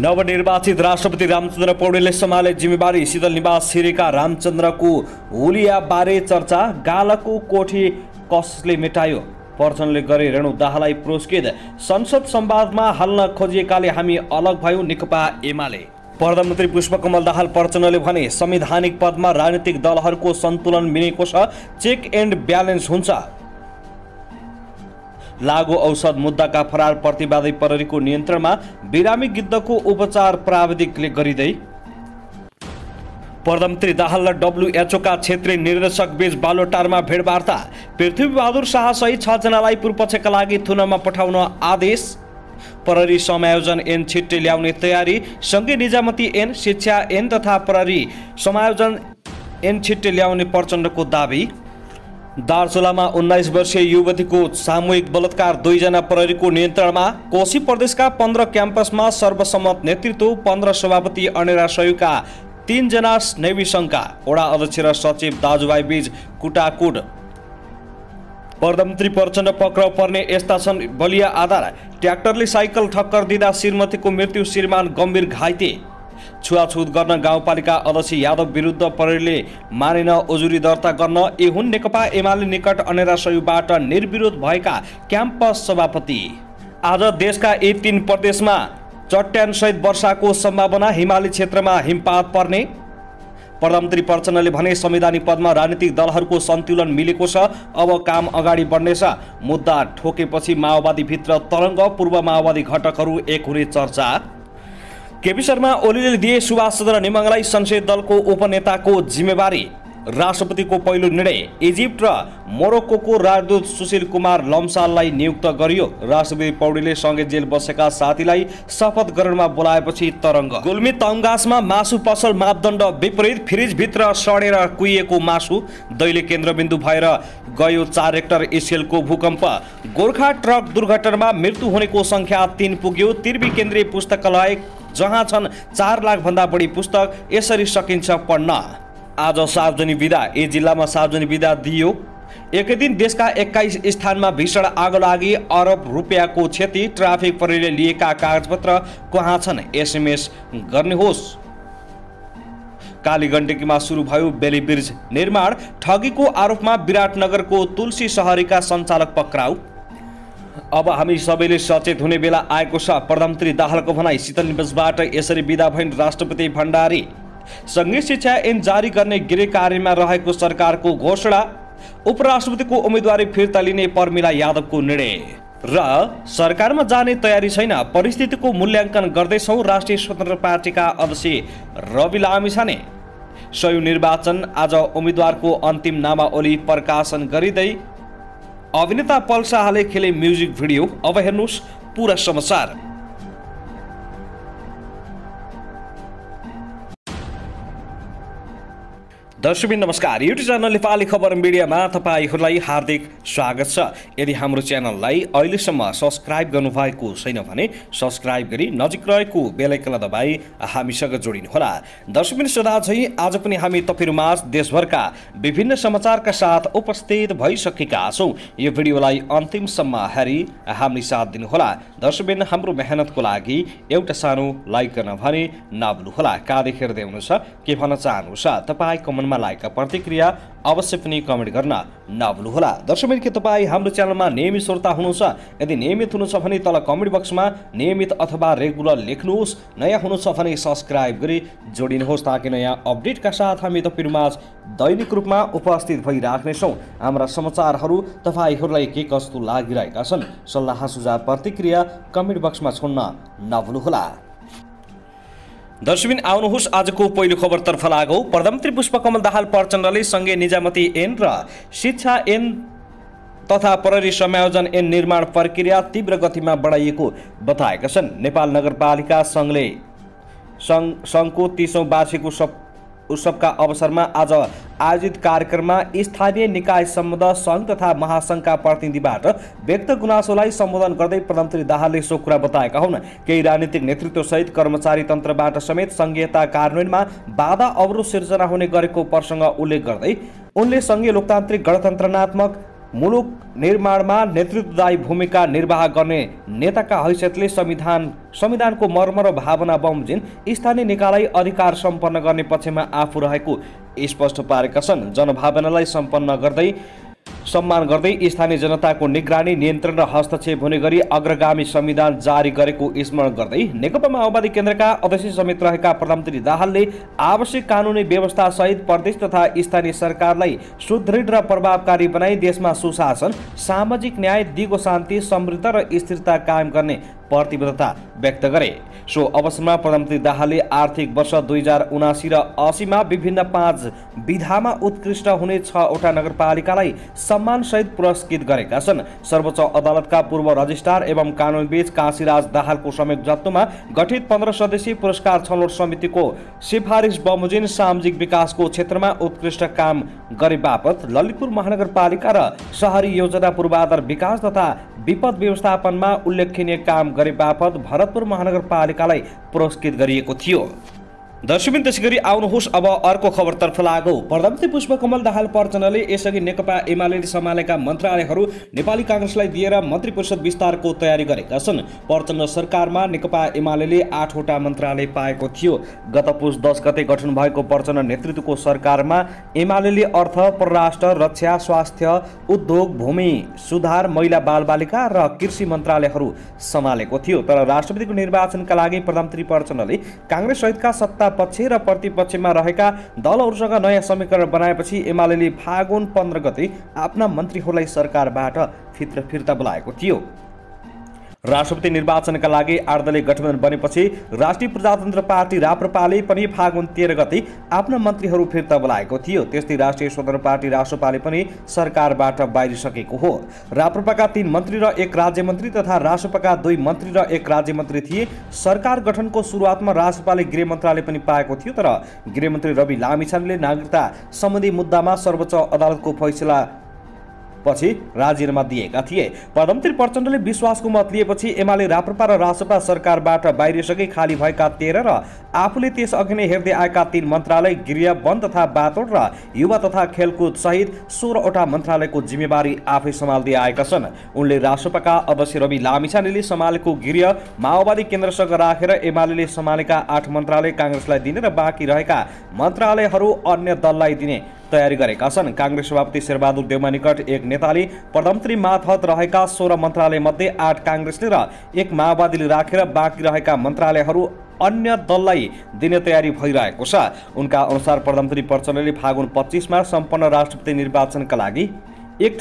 नवनिर्वाचित राष्ट्रपति रामचन्द्र पौडेलले सम्हाले जिम्मेवारी। शीतल निवास छिरेका रामचन्द्रको हुलिया बारे चर्चा। गालाको कोठी कसले मेटायो? पर्चनले गरे रेणु दाहाललाई पुरस्कृत। संसद संवादमा हाल्न खोजिएकाले हामी अलग भयौं नेकपा एमाले। प्रधानमन्त्री पुष्पकमल दाहाल पर्चनले भने संवैधानिक पदमा राजनीतिक दलहरूको सन्तुलन मिलेको छ, चेक एन्ड ब्यालेन्स हुन्छ। लागु औषध मुद्दाका फरार प्रतिवादी प्रहरीको नियन्त्रणमा। बिरामी गिद्धको उपचार प्राविधिकले गरिँदै। प्रधानमन्त्री दाहाल र WHO का क्षेत्रीय निर्देशक बीच बालोटारमा भेटवार्ता। पृथ्वीबहादुर शाह सहित 6 जनालाई पूर्वपक्षका लागि थुनमा पठाउन आदेश। प्रहरी समायोजन ऐन छिट्टै ल्याउने तयारी। सँगै निजामती ऐन, शिक्षा ऐन तथा प्रहरी समायोजन ऐन छिट्टै ल्याउने प्रचण्डको दाबी। दार्चुलामा 19 वर्षीय युवतीको सामूहिक बलात्कार। 2 जना प्रहरीको नियन्त्रणमा। कोशी प्रदेशका 15 क्याम्पसमा सर्वसम्मत नेतृत्व। 15 सभापति अनेरा सहयोगका 3 जना नेवी सङ्घका वडा अध्यक्ष र सचिव दाजुभाइ बीच कुटाकुट। प्रधानमन्त्री प्रचण्ड पक्राउ पर्ने यस्ता छन् बलिया आधार। ट्र्याक्टरले साइकल ठक्कर दिँदा श्रीमतीको मृत्यु, श्रीमान गम्भीर घाइते। छुवाछुत गर्न गाउँपालिका अध्यक्ष यादव विरुद्ध प्रहरीले मानेन उजुरी दर्ता गर्न। यी हुन् नेकपा एमाले निकट अनेरा सहयोगबाट निर्विरोध भएका क्याम्पस सभापति। आज देशका यी 3 प्रदेशमा चट्यानसहित वर्षाको सम्भावना। हिमाली क्षेत्रमा हिमपात पर्ने। प्रधानमन्त्री प्रचण्डले भने संवैधानिक पदमा राजनीतिक दलहरूको सन्तुलन मिलेको छ, अब काम अगाडि बढ्नेछ। मुद्दा ठोकेपछि माओवादी भित्र तरङ्ग। पूर्व माओवादी घटकहरू एक हुने चर्चा। केपी शर्मा ओलीले दिए सुभाष चन्द्र नेमाङलाई संसदीय दलको उपनेताको जिम्मेवारी। राष्ट्रपतिको पहिलो निर्णय। इजिप्ट र मोरोक्कोको राजदूत सुशील कुमार लम्साललाई नियुक्त गरियो। राष्ट्रपति पौडेलले सँगै जेल बसेका साथीलाई शपथ ग्रहणमा बोलाएपछि तरङ्ग। गुल्मी तमगासमा मासु पसल मापदण्ड विपरीत। फ्रिजभित्र सडेर कुहिएको मासु। दैले केन्द्रबिन्दु भएर गयो 4 रेक्टर स्केलको भूकम्प। गोर्खा ट्रक दुर्घटनामा मृत्यु हुनेको संख्या 3 पुग्यो। तिर्बी केन्द्रीय पुस्तकालय जहाँ छन् 4 लाख भन्दा बढी पुस्तक, यसरी सकिन्छ पढ्न। आज सार्वजनिक विदा। यी जिल्लामा सार्वजनिक विदा दिइयो। एकै दिन देशका 21 स्थानमा भीषण आगो लागि अरब रुपियाँको क्षति। ट्राफिक प्रहरीले लिएका कागजपत्र कहाँ छन्? SMS गर्नुहोस्। कालीगण्डकीमा सुरु भयो बेली ब्रिज निर्माण। ठगीको आरोपमा विराटनगरको तुलसी सहरीका सञ्चालक पक्राउ। अब हामी सबैले सचेत हुने बेला आएको छ, प्रधानमन्त्री दाहालको भनाई। शीतल निवासबाट यसरी विदा भइन् राष्ट्रपति भण्डारी। सँगै शिक्षा ऐन जारी गर्ने गृह कार्यमा रहेको सरकारको घोषणा। उपराष्ट्रपतिको उम्मेदवारी फिर्ता लिने पर्मिला यादवको निर्णय। र सरकारमा जाने तयारी छैन, परिस्थितिको मूल्याङ्कन गर्दैछौँ। राष्ट्रिय स्वतन्त्र पार्टीका अध्यक्ष रवि लामिछाने। सय निर्वाचन। आज उम्मेदवारको अन्तिम नामावली प्रकाशन गरिँदै अभिनेता पल शाहले खेले म्युजिक भिडियो। अब हेर्नुहोस् पुरा समाचार। दर्शकबिन नमस्कार। युट्युब च्यानल नेपाली खबर मिडियामा तपाईहरूलाई हार्दिक स्वागत छ। यदि हाम्रो च्यानललाई अहिलेसम्म सब्स्क्राइब गर्नुभएको छैन भने सब्स्क्राइब गरी नजिक रहेको बेल आइकनलाई दबाई हामीसँग जोडिनुहोला। दर्शकबिन सदा चाहिँ आज पनि हामी तपाईहरुमाझ देशभरका विभिन्न समाचारका साथ उपस्थित भइसकेका छौँ। यो भिडियोलाई अन्तिमसम्म हेरी हामी साथ दिनुहोला। दर्शकबिन हाम्रो मेहनतको लागि एउटा सानो लाइक गर्न भने नभुल्नुहोला। कहाँ हेर्दै हुनुहुन्छ, के भन्न चाहनुहुन्छ, तपाईँ कमेन्ट लाइकका प्रतिक्रिया अवश्य पनि कमेन्ट गर्न नभुल्नुहोला। दर्शकबिन के तपाईँ हाम्रो च्यानलमा नियमित श्रोता हुनुहुन्छ? यदि नियमित हुनुहुन्छ भने तल कमेन्ट बक्समा नियमित अथवा रेगुलर लेख्नुहोस्। नयाँ हुनुहुन्छ भने सब्स्क्राइब गरी जोडिनुहोस् ताकि नयाँ अपडेटका साथ हामी तपाईहरुमाझ दैनिक रूपमा उपस्थित भइराख्नेछौँ। हाम्रा समाचारहरू तपाईहरूलाई के कस्तो लागिरहेका छन्, सल्लाह सुझाव प्रतिक्रिया कमेन्ट बक्समा छोड्न नभुल्नुहोला। दर्शकबिन आउनुहोस् आजको पहिलो खबरतर्फ लागौँ। प्रधानमन्त्री पुष्पकमल दाहाल प्रचण्डले सँगै निजामती ऐन र शिक्षा ऐन तथा प्रहरी समायोजन ऐन निर्माण प्रक्रिया तीव्र गतिमा बढाइएको बताएका छन्। नेपाल नगरपालिका सङ्घको 30औं वार्षिक उत्सवका अवसरमा आज आयोजित कार्यक्रममा स्थानीय निकाय सम्बन्ध सङ्घ तथा महासङ्घका प्रतिनिधिबाट व्यक्त गुनासोलाई सम्बोधन गर्दै प्रधानमन्त्री दाहालले सो कुरा बताएका हुन्। केही राजनीतिक नेतृत्वसहित कर्मचारी तन्त्रबाट समेत सङ्घीयता कार्यान्वयनमा बाधा अवरोध सिर्जना हुने गरेको प्रसङ्ग उल्लेख गर्दै उनले सङ्घीय लोकतान्त्रिक गणतन्त्रनात्मक मुलुक निर्माणमा नेतृत्वदायी भूमिका निर्वाह गर्ने नेताका हैसियतले संविधानको मर्म र भावना बमोजिम स्थानीय निकायलाई अधिकार सम्पन्न गर्ने पक्षमा आफू रहेको स्पष्ट पारेका छन्। जनभावनालाई सम्मान गर्दै स्थानीय जनताको निगरानी, नियन्त्रण र हस्तक्षेप हुने गरी अग्रगामी संविधान जारी गरेको स्मरण गर्दै नेकपा माओवादी केन्द्रका अध्यक्ष समेत रहेका प्रधानमन्त्री दाहालले आवश्यक कानुनी व्यवस्था सहित प्रदेश तथा स्थानीय सरकारलाई सुदृढ र प्रभावकारी बनाई देशमा सुशासन, सामाजिक न्याय, दिगो शान्ति, समृद्धि र स्थिरता कायम गर्ने प्रतिबद्धता व्यक्त गरे। सो अवसरमा प्रधानमन्त्री दाहालले आर्थिक वर्ष 2079 र 80 मा विभिन्न 5 विधामा उत्कृष्ट हुने 6 वटा नगरपालिकालाई सम्मानसहित पुरस्कृत गरेका छन्। सर्वोच्च अदालतका पूर्व रजिस्ट्रार एवं कानुनविद काशीराज दाहालको संयोजकत्वमा गठित 15 सदस्यीय पुरस्कार छनौट समितिको सिफारिस बमोजिम सामाजिक विकासको क्षेत्रमा उत्कृष्ट काम गरे बापत ललितपुर महानगरपालिका र शहरी योजना पूर्वाधार विकास तथा विपद व्यवस्थापनमा उल्लेखनीय काम गरे बापत भरतपुर महानगरपालिकालाई पुरस्कृत गरिएको थियो। दर्शकबिन त्यसैगरी आउनुहोस् अब अर्को खबरतर्फ लागौ। प्रधानमन्त्री पुष्पकमल दाहाल प्रचण्डले यसअघि नेकपा एमाले सम्हालेका मन्त्रालयहरू नेपाली कांग्रेसलाई दिएर मन्त्री परिषद विस्तारको तयारी गरेका छन्। प्रचण्ड सरकारमा नेकपा एमाले 8 वटा मन्त्रालय पाएको थियो। गत पुस 10 गते गठन भएको प्रचण्ड नेतृत्वको सरकारमा एमाले अर्थ, परराष्ट्र, रक्षा, स्वास्थ्य, उद्योग, भूमि सुधार, महिला बालबालिका र कृषि मन्त्रालयहरू सम्हालेको थियो। तर राष्ट्रपतिको निर्वाचनका लागि प्रधानमन्त्री प्रचण्डले कांग्रेस सहितका सत्ता पक्ष र प्रतिपक्षमा रहेका दलहरूसँग नयाँ समीकरण बनाएपछि एमाले फागुन 15 गते आफ्ना मन्त्रीहरूलाई सरकारबाट फिर्ता बोलाएको थियो। राष्ट्रपति निर्वाचनका लागि 8 दलीय गठबन्धन बनेपछि राष्ट्रिय प्रजातन्त्र पार्टी राप्रपाले पनि फागुन 13 गते आफ्ना मन्त्रीहरू फिर्ता बोलाएको थियो। त्यस्तै राष्ट्रिय स्वतन्त्र पार्टी रासोपाले पनि सरकारबाट बाहिरिसकेको हो। राप्रपाका 3 मन्त्री र 1 राज्यमन्त्री तथा रासोपाका 2 मन्त्री र 1 राज्यमन्त्री थिए। सरकार गठनको सुरुवातमा रासोपाले गृह मन्त्रालय पनि पाएको थियो, तर गृहमन्त्री रवि लामिछानेले नागरिकता सम्बन्धी मुद्दामा सर्वोच्च अदालतको फैसला पछि राजीनामा दिएका थिए। प्रधानमन्त्री प्रचण्डले विश्वासको मत लिएपछि एमाले राप्रपा र रासोपा सरकारबाट बाहिरिसके खाली भएका 13 र आफूले त्यस अघि नै हेर्दै आएका 3 मन्त्रालय गृह, वन तथा वातावरण र युवा तथा खेलकुद सहित 16 वटा मन्त्रालयको जिम्मेवारी आफै सम्हाल्दै आएका छन्। उनले रासोपाका अध्यक्ष रवि लामिछानेले सम्हालेको गृह माओवादी केन्द्रसँग राखेर एमाले सम्हालेका 8 मन्त्रालय कांग्रेसलाई दिने र बाँकी रहेका मन्त्रालयहरू अन्य दललाई दिने तयारी गरेका छन्। कांग्रेस सभापति शेरबहादुर देउवा निकट एक नेताले प्रधानमन्त्री मातहत रहेका 16 मन्त्रालय मध्ये 8 कांग्रेसले र 1 माओवादीले राखेर बाँकी रहेका मन्त्रालयहरू अन्य दललाई दिने तयारी भइरहेको छ। उनका अनुसार प्रधानमन्त्री प्रचण्डले फागुन 25 मा सम्पन्न राष्ट्रपति निर्वाचनका लागि एक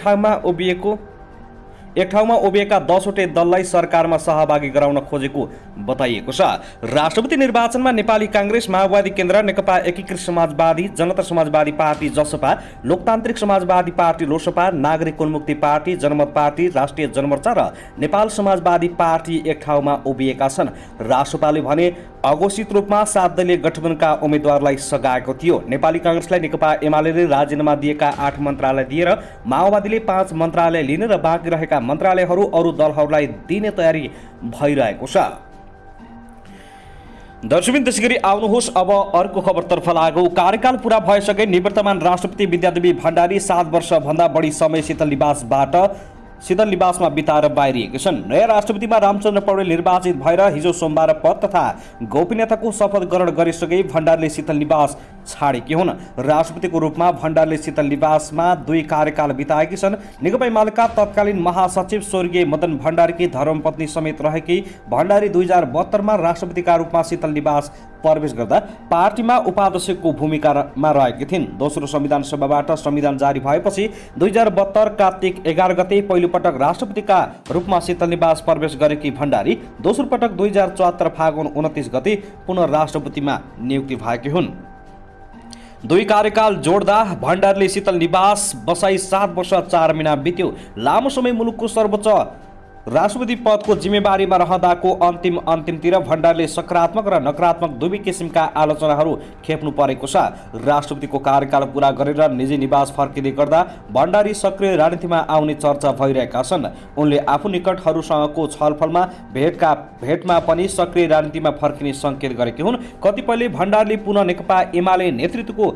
ठाउँमा उभिएका 10 वटै दललाई सरकारमा सहभागी गराउन खोजेको बताइएको छ। राष्ट्रपति निर्वाचनमा नेपाली कांग्रेस, माओवादी केन्द्र, नेकपा एकीकृत समाजवादी, जनता समाजवादी पार्टी जसपा, लोकतान्त्रिक समाजवादी पार्टी लोसपा, नागरिक उन्मुक्ति पार्टी, जनमत पार्टी, राष्ट्रिय जनमोर्चा र नेपाल समाजवादी पार्टी एक ठाउँमा उभिएका छन्। रासोपाले भने अघोषित रूपमा 7 दलीय गठबन्धनका उम्मेद्वारलाई सघाएको थियो। नेपाली कांग्रेसलाई नेकपा एमाले राजीनामा दिएका 8 मन्त्रालय दिएर माओवादीले 5 मन्त्रालय लिने र बाँकी रहेका मन्त्रालयहरू अरू दलहरूलाई दिने तयारी भइरहेको छ। दर्शकबिन त्यसैगरी आउनुहोस् अब अर्को खबरतर्फ लागौ। कार्यकाल पूरा भइसके निवर्तमान राष्ट्रपति विद्यादेवी भण्डारी 7 वर्षभन्दा बढी समय शीतल निवासमा बिताएर बाहिरिएका छन्। नयाँ राष्ट्रपतिमा रामचन्द्र पौडेल निर्वाचित भएर हिजो सोमबार पद तथा गोपनीयताको शपथ ग्रहण गरिसके भण्डारीले शीतल निवास छाडेकी हुन्। राष्ट्रपतिको रूपमा भण्डारीले शीतल निवासमा 2 कार्यकाल बिताएकी छन्। नेकपा एमालेका तत्कालीन महासचिव स्वर्गीय मदन भण्डारीकी धर्मपत्नी समेत रहेकी भण्डारी 2072 मा राष्ट्रपतिका रूपमा शीतल निवास प्रवेश गर्दा पार्टीमा उपाध्यक्षको भूमिकामा रहेकी थिइन्। दोस्रो संविधान सभाबाट संविधान जारी भएपछि 2072 कार्तिक 11 गते पहिलोपटक राष्ट्रपतिका रूपमा शीतल निवास प्रवेश गरेकी भण्डारी दोस्रो पटक 2074 फागुन 29 गते पुनः राष्ट्रपतिमा नियुक्ति भएकी हुन्। 2 कार्यकाल जोड्दा भण्डारीले शीतल निवास बसाई 7 वर्ष 4 महिना बित्यो। लामो समय मुलुकको सर्वोच्च राष्ट्रपति पदको जिम्मेवारीमा रहँदाको अन्तिमतिर भण्डारीले सकारात्मक र नकारात्मक दुवै किसिमका आलोचनाहरू खेप्नु परेको छ। राष्ट्रपतिको कार्यकाल पूरा गरेर निजी निवास फर्किँदै गर्दा भण्डारी सक्रिय राजनीतिमा आउने चर्चा भइरहेका छन्। उनले आफू निकटहरूसँगको छलफलमा भेटमा पनि सक्रिय राजनीतिमा फर्किने संकेत गरेकी हुन्। कतिपयले भण्डारीले पुनः नेकपा एमाले नेतृत्वको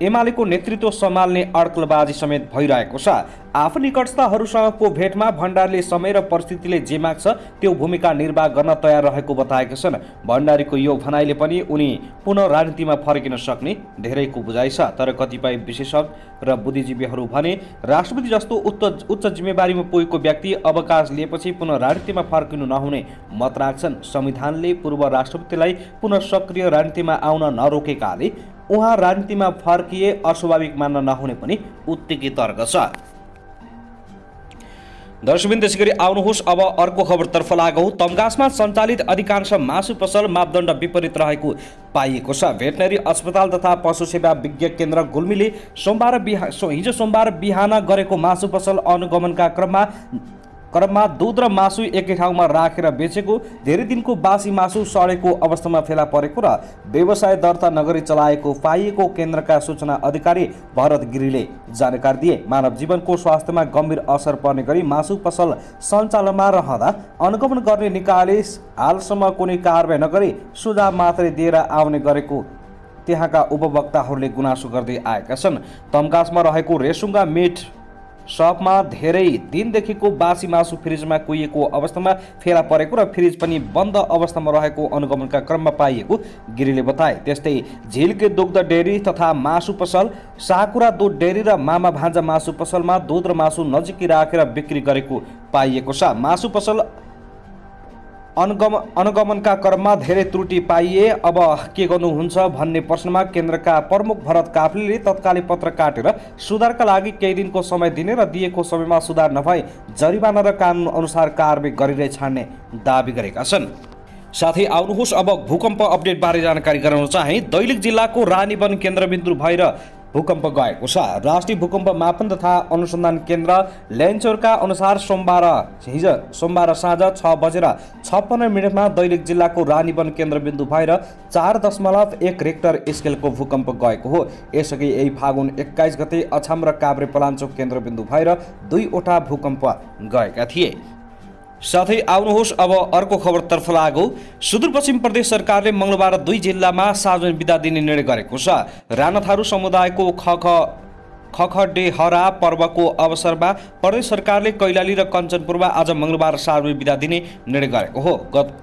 एमालेको नेतृत्व सम्हाल्ने अड्कलबाजी समेत भइरहेको छ। आफू निकटस्थहरूसँगको भेटमा भण्डारीले समय र परिस्थितिले जे माग्छ त्यो भूमिका निर्वाह गर्न तयार रहेको बताएका छन्। भण्डारीको यो भनाइले पनि उनी पुनः राजनीतिमा फर्किन सक्ने धेरैको बुझाइ छ। तर कतिपय विशेषज्ञ र बुद्धिजीवीहरू भने राष्ट्रपति जस्तो उच्च जिम्मेवारीमा पुगेको व्यक्ति अवकाश लिएपछि पुनः राजनीतिमा फर्किनु नहुने मत राख्छन्। संविधानले पूर्व राष्ट्रपतिलाई पुनः सक्रिय राजनीतिमा आउन नरोकेकाले उहाँ राजनीतिमा फर्किए अस्वाभाविक मान्न नहुने पनि उत्तिकै तर्क छ। दर्शकबिन त्यसैगरी आउनुहोस् अब अर्को खबरतर्फ लागौँ। तम्घासमा सञ्चालित अधिकांश मासु पसल मापदण्ड विपरीत रहेको पाइएको छ। भेटनरी अस्पताल तथा पशु सेवा विज्ञ केन्द्र गुल्मीले हिजो सोमबार बिहान गरेको मासु पसल अनुगमनका क्रममा दुध र मासु एकै ठाउँमा राखेर बेचेको, धेरै दिनको बासी मासु सडेको अवस्थामा फेला परेको र व्यवसाय दर्ता नगरी चलाएको पाइएको केन्द्रका सूचना अधिकारी भरत गिरीले जानकारी दिए। मानव जीवनको स्वास्थ्यमा गम्भीर असर पर्ने गरी मासु पसल सञ्चालनमा रहँदा अनुगमन गर्ने निकायले हालसम्म कुनै कारबाही नगरी सुझाव मात्रै दिएर आउने गरेको त्यहाँका उपभोक्ताहरूले गुनासो गर्दै आएका छन्। तम्घासमा रहेको रेसुङ्गा मिट सपमा धेरै दिनदेखिको बासी मासु फ्रिजमा कुहिएको अवस्थामा फेला परेको र फ्रिज पनि बन्द अवस्थामा रहेको अनुगमनका क्रममा पाइएको गिरीले बताए। त्यस्तै झिल्के दुग्ध डेरी तथा मासु पसल, साकुरा दुध डेरी र मामा भान्जा मासु पसलमा दुध र मासु नजिकै राखेर बिक्री गरेको पाइएको छ। मासु पसल अनुगमनका क्रममा धेरै त्रुटि पाइए अब के गर्नुहुन्छ भन्ने प्रश्नमा केन्द्रका प्रमुख भरत काफ्लेले तत्कालै पत्र काटेर सुधारका लागि केही दिनको समय दिने र दिएको समयमा सुधार नभए जरिवाना र कानुन अनुसार कारबाही गरिरहे छाड्ने दावी गरेका छन्। साथै आउनुहोस् अब भूकम्प अपडेट बारे जानकारी गराउन चाहे। दैलेख जिल्लाको रानीवन केन्द्रबिन्दु भएर भूकम्प गएको छ। राष्ट्रिय भूकम्प मापन तथा अनुसन्धान केन्द्र ल्यान्चोरका अनुसार हिजो सोमबार साँझ 6:56 दैलेख जिल्लाको रानीवन केन्द्रबिन्दु भएर 4.1 रेक्टर स्केलको भूकम्प गएको हो। यसअघि यही फागुन 21 गते अछाम र काभ्रे पलाञ्चोक केन्द्रबिन्दु भएर 2वटा भूकम्प गएका थिए। साथै आउनुहोस् अब अर्को खबरतर्फ लागौँ। सुदूरपश्चिम प्रदेश सरकारले मंगलबार 2 जिल्लामा सार्वजनिक बिदा दिने निर्णय गरेको छ। राणा थारू समुदायको खखडेहरा पर्वको अवसरमा प्रदेश सरकारले कैलाली र कञ्चनपुरमा आज मंगलबार सार्वजनिक बिदा दिने निर्णय गरेको हो।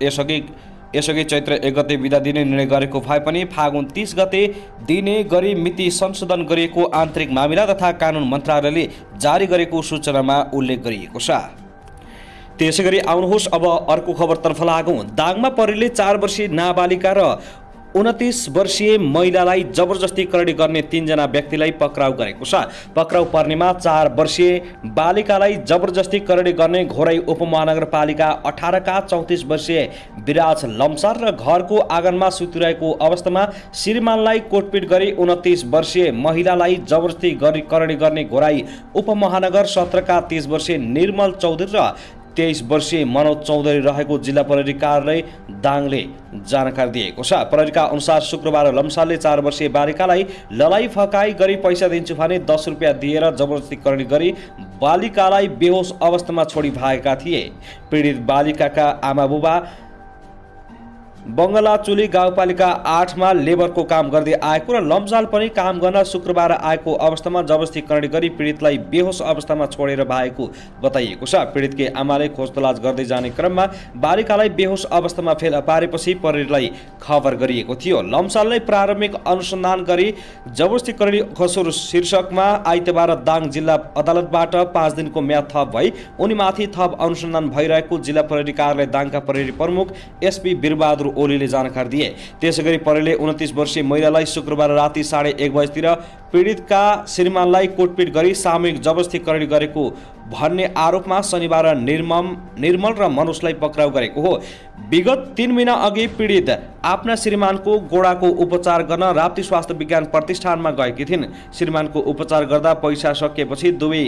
यसअघि चैत्र 1 गते बिदा दिने निर्णय गरेको भए पनि फागुन 30 गते दिने गरी मिति संशोधन गरिएको आन्तरिक मामिला तथा कानुन मन्त्रालयले जारी गरेको सूचनामा उल्लेख गरिएको छ। त्यसैगरी आउनुहोस् अब अर्को खबरतर्फ लागौँ। दाङमा प्रहरीले 4 वर्षीय नाबालिका र 29 वर्षीय महिलालाई जबरजस्ती करडी गर्ने 3 जना व्यक्तिलाई पक्राउ गरेको छ। पक्राउ पर्नेमा 4 वर्षीय बालिकालाई जबरजस्ती करडी गर्ने घोराई उपमहानगरपालिका 18 का 34 वर्षीय विराज लम्सार र घरको आँगनमा सुतिरहेको अवस्थामा श्रीमानलाई कोटपिट गरी 29 वर्षीय महिलालाई जबरजस्ती करडी गर्ने घोराई उपमहानगर 17 का 30 वर्षीय निर्मल चौधरी र 23 वर्षीय मनोज चौधरी रहेको जिल्ला प्रहरी कार्यालय दाङले जानकारी दिएको छ। प्रहरीका अनुसार शुक्रबार लम्सालले 4 वर्षीय बालिकालाई ललाई फकाई गरी पैसा दिन्छु भने 10 रुपियाँ दिएर जबरजस्ती करडी गरी बालिकालाई बेहोस अवस्थामा छोडी भागेका थिए। पीडित बालिकाका आमा बुबा बङ्गलाचुली गाउँपालिका 8 मा लेबरको काम गर्दै आएको र लम्साल पनि काम गर्न शुक्रबार आएको अवस्थामा जबरजस्ती करडी गरी पीडितलाई बेहोस अवस्थामा छोडेर भागेको बताइएको छ। पीडितकी आमाले खोजतलास गर्दै जाने क्रममा बालिकालाई बेहोस अवस्थामा फेला पारेपछि प्रहरीलाई खबर गरिएको थियो। लम्सालले प्रारम्भिक अनुसन्धान गरी जबरजस्ती करडी कसुर शीर्षकमा आइतबार दाङ जिल्ला अदालतबाट 5 दिनको म्याद थप भई उनीमाथि थप अनुसन्धान भइरहेको जिल्ला प्रहरी कार्यालय दाङका प्रहरी प्रमुख एसपी वीरबहादुर ओलीले जानकारी दिए। त्यसैगरी प्रहरीले 29 वर्षीय महिलालाई शुक्रबार राति 1:30 बजेतिर पीडितका श्रीमानलाई कोटपिट गरी सामूहिक जबरजस्ती करडी गरेको भन्ने आरोपमा शनिबार निर्मल र मनोजलाई पक्राउ गरेको हो। विगत 3 महिना अघि पीडित आफ्ना श्रीमानको गोडाको उपचार गर्न राप्ती स्वास्थ्य विज्ञान प्रतिष्ठानमा गएकी थिइन्। श्रीमानको उपचार गर्दा पैसा सकिएपछि दुवै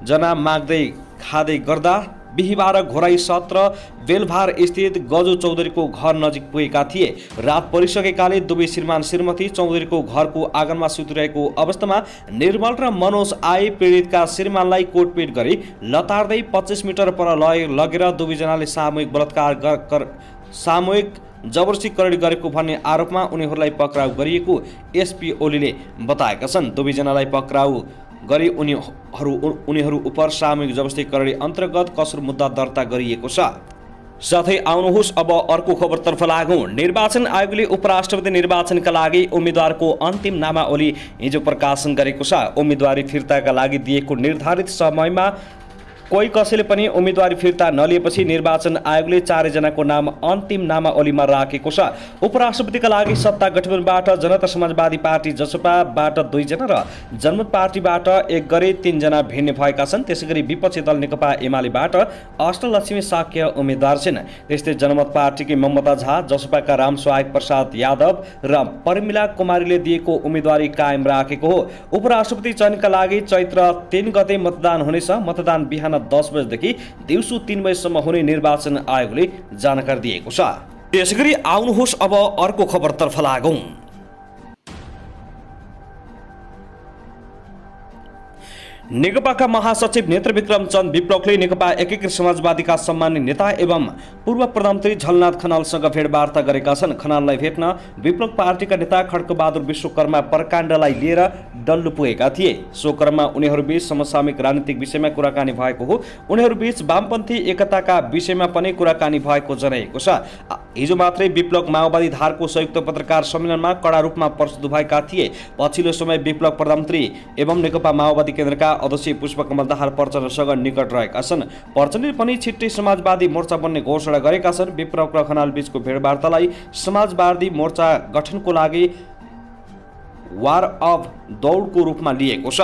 जना माग्दै खाँदै गर्दा बिहिबार घोराई 17 बेलभार स्थित गजु चौधरीको घर नजिक पुगेका थिए। रात परिसकेकाले दुवै श्रीमान श्रीमती चौधरीको घरको आँगनमा सुतिरहेको अवस्थामा निर्मल र मनोज आए। पीडितका श्रीमानलाई कोटपिट गरी लतार्दै 25 मिटर पर लगेर दुवैजनाले सामूहिक जबरजस्ती गरेको भन्ने आरोपमा उनीहरूलाई पक्राउ गरिएको एसपी ओलीले बताएका छन्। दुवैजनालाई पक्राउ गरी उनीहरू उप सामूहिक जबरजस्ती अन्तर्गत कसुर मुद्दा दर्ता गरिएको छ। साथै आउनुहोस् अब अर्को खबरतर्फ लागौं। निर्वाचन आयोगले उपराष्ट्रपति निर्वाचनका लागि उम्मेद्वारको अन्तिम नामावली हिजो प्रकाशन गरेको छ। उम्मेदवारी फिर्ताका लागि दिएको निर्धारित समयमा कोही कसैले पनि उम्मेदवारी फिर्ता नलिएपछि निर्वाचन आयोगले 4 जनाको नाम अन्तिम नामावलीमा राखेको छ। उपराष्ट्रपतिका लागि सत्ता गठबन्धनबाट जनता समाजवादी पार्टी जसपाबाट 2 जना र जनमत पार्टीबाट 1 गरी 3 जना भिड्ने भएका छन्। त्यसैगरी विपक्षी दल नेकपा एमालेबाट अष्टलक्ष्मी साक्य उम्मेद्वार छिन्। त्यस्तै जनमत पार्टीकी ममता झा, जसपाका रामसहायक प्रसाद यादव र परमिला कुमारीले दिएको उम्मेदवारी कायम राखेको हो। उपराष्ट्रपति चयनका लागि चैत्र 3 गते मतदान हुनेछ। मतदान बिहान 10 बजेदेखि दिउँसो 3 बजेसम्म हुने निर्वाचन आयोगले जानकारी दिएको छ। त्यसैगरी आउनुहोस् अब अर्को खबरतर्फ लागौं। नेकपाका महासचिव नेत्र विक्रम चन्द विप्लवले नेकपा एकीकृत समाजवादीका सम्मानित नेता एवं पूर्व प्रधानमन्त्री झलनाथ खनालसँग भेटवार्ता गरेका छन्। खनाललाई भेट्न विप्लव पार्टीका नेता खड्कबहादुर विश्वकर्मा प्रकाण्डलाई लिएर डल्लो पुगेका थिए। सो क्रममा उनीहरूबीच समसामयिक राजनीतिक विषयमा कुराकानी भएको हो। उनीहरूबीच वामपन्थी एकताका विषयमा पनि कुराकानी भएको जनाइएको छ। हिजो मात्रै विप्लव माओवादी धारको संयुक्त पत्रकार सम्मेलनमा कडा रूपमा प्रस्तुत भएका थिए। पछिल्लो समय विप्लव प्रधानमन्त्री एवं नेकपा माओवादी केन्द्रका अध्यक्ष पुष्पकमल दाहाल प्रचण्डसँग निकट रहेका छन्। प्रचण्डले पनि छिट्टै समाजवादी मोर्चा बन्ने घोषणा गरेका छन्। विप्लव र खनाल बीचको भेटवार्तालाई समाजवादी मोर्चा गठनको लागि वार अफ दौडको रूपमा लिएको छ।